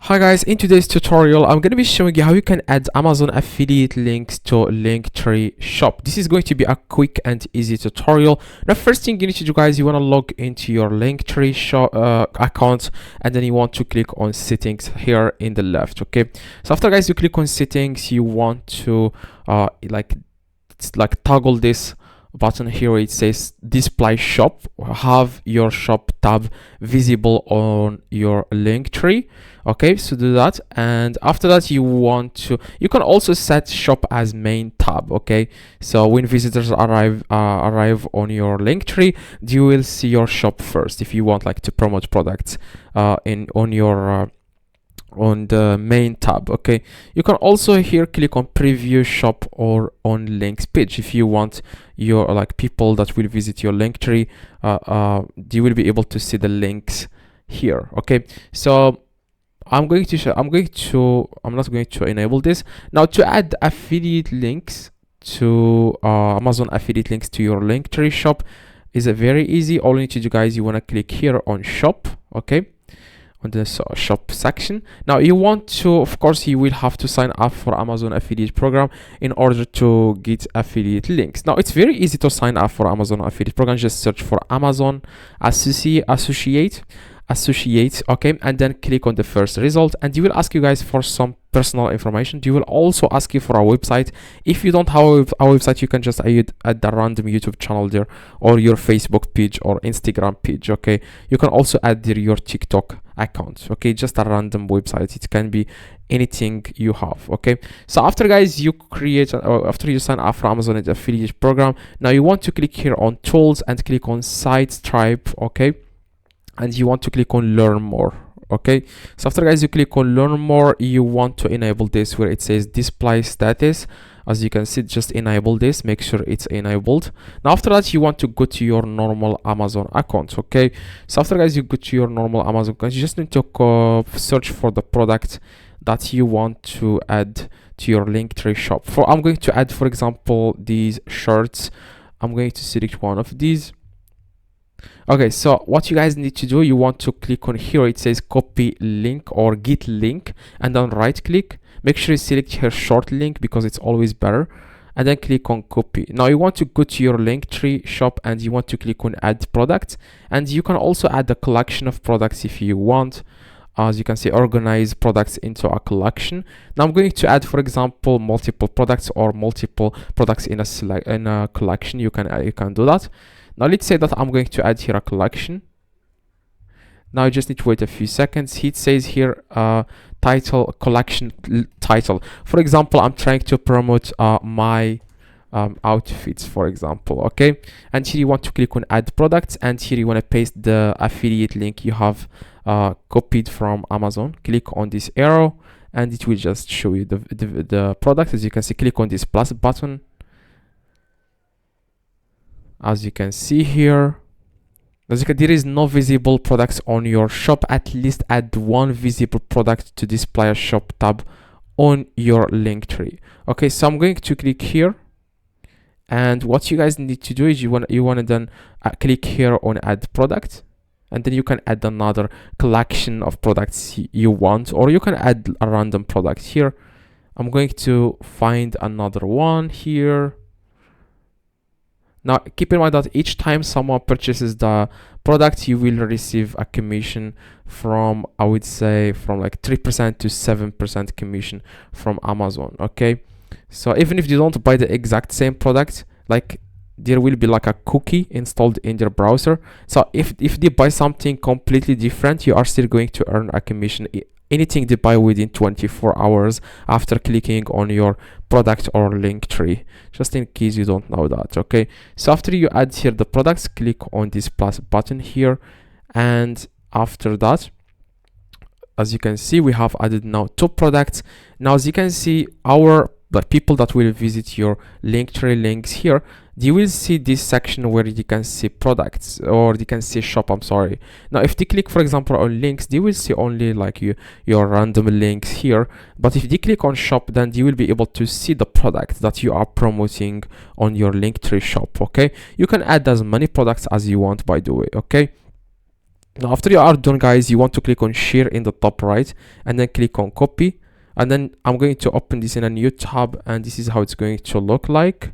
Hi guys, in today's tutorial I'm going to be showing you how you can add Amazon affiliate links to Linktree Shop. This is going to be a quick and easy tutorial. Now first thing you need to do, guys, you want to log into your Linktree Shop account, and then you want to click on settings here in the left. Okay, so after, guys, you click on settings, you want to toggle this button here where it says display shop, have your shop tab visible on your Linktree. Okay, so do that, and after that you can also set shop as main tab. Okay, so when visitors arrive on your Linktree, you will see your shop first if you want to promote products on the main tab. Okay, you can also here click on preview shop or on links page if you want your people that will visit your Linktree, you will be able to see the links here. Okay, so I'm not going to enable this now. To add affiliate links to Amazon affiliate links to your Linktree shop is very easy. All you need to do, guys, you want to click here on shop. Okay, on the shop section. Now you want to, of course, you will have to sign up for Amazon affiliate program in order to get affiliate links. Now it's very easy to sign up for Amazon affiliate program. Just search for Amazon associate, okay, and then click on the first result, and you will ask you guys for some personal information. You will also ask you for a website. If you don't have a website, you can just add the random YouTube channel there, or your Facebook page or Instagram page. Okay, you can also add there your TikTok account. Okay, just a random website. It can be anything you have. Okay, so after, guys, you after you sign up for Amazon affiliate program, now you want to click here on tools and click on site type. Okay, and you want to click on learn more. Okay, so after, guys, you click on learn more, you want to enable this where it says display status. As you can see, just enable this, make sure it's enabled. Now after that, you want to go to your normal Amazon account. Okay, so after, guys, you go to your normal Amazon account, you just need to search for the product that you want to add to your Linktree shop. I'm going to add, for example, these shirts. I'm going to select one of these. Okay, so what you guys need to do, you want to click on here, it says copy link or get link, and then right click, make sure you select here short link because it's always better, and then click on copy. Now you want to go to your Linktree shop and you want to click on add product, and you can also add a collection of products if you want. As you can see, organize products into a collection. Now I'm going to add, for example, multiple products or multiple products in a collection. You can do that. Now let's say that I'm going to add here a collection. Now you just need to wait a few seconds. It says here title, collection title. For example, I'm trying to promote my outfits, for example. Okay, and here you want to click on add products, and here you want to paste the affiliate link you have copied from Amazon. Click on this arrow and it will just show you the product. As you can see, click on this plus button. As you can see here, there is no visible products on your shop. At least add one visible product to display a shop tab on your Linktree. Okay, so I'm going to click here, and what you guys need to do is you want to then click here on add product, and then you can add another collection of products you want, or you can add a random product here. I'm going to find another one here. Now keep in mind that each time someone purchases the product, you will receive a commission from, I would say, from 3% to 7% commission from Amazon. Okay, so even if you don't buy the exact same product, there will be a cookie installed in your browser. So if they buy something completely different, you are still going to earn a commission. Anything they buy within 24 hours after clicking on your product or Linktree, just in case you don't know that. Okay, so after you add here the products, click on this plus button here, and after that, as you can see, we have added now 2 products. Now as you can see, the people that will visit your Linktree links here, you will see this section where you can see products, or you can see shop, I'm sorry. Now if they click, for example, on links, they will see only your random links here, but if they click on shop, then you will be able to see the product that you are promoting on your Linktree shop. Okay, you can add as many products as you want, by the way. Okay, Now after you are done, guys, you want to click on share in the top right, and then click on copy. And then I'm going to open this in a new tab, and this is how it's going to look like.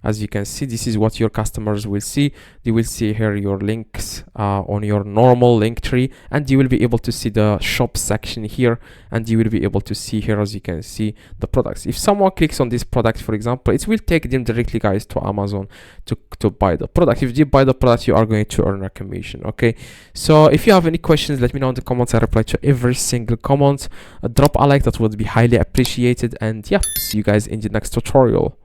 As you can see, this is what your customers will see. They will see here your links on your normal link tree, and you will be able to see the shop section here, and you will be able to see here, as you can see, the products. If someone clicks on this product, for example, it will take them directly, guys, to Amazon to buy the product. If you buy the product, you are going to earn a commission. Okay, so if you have any questions, let me know in the comments. I reply to every single comment. Drop a like, that would be highly appreciated, and yeah, see you guys in the next tutorial.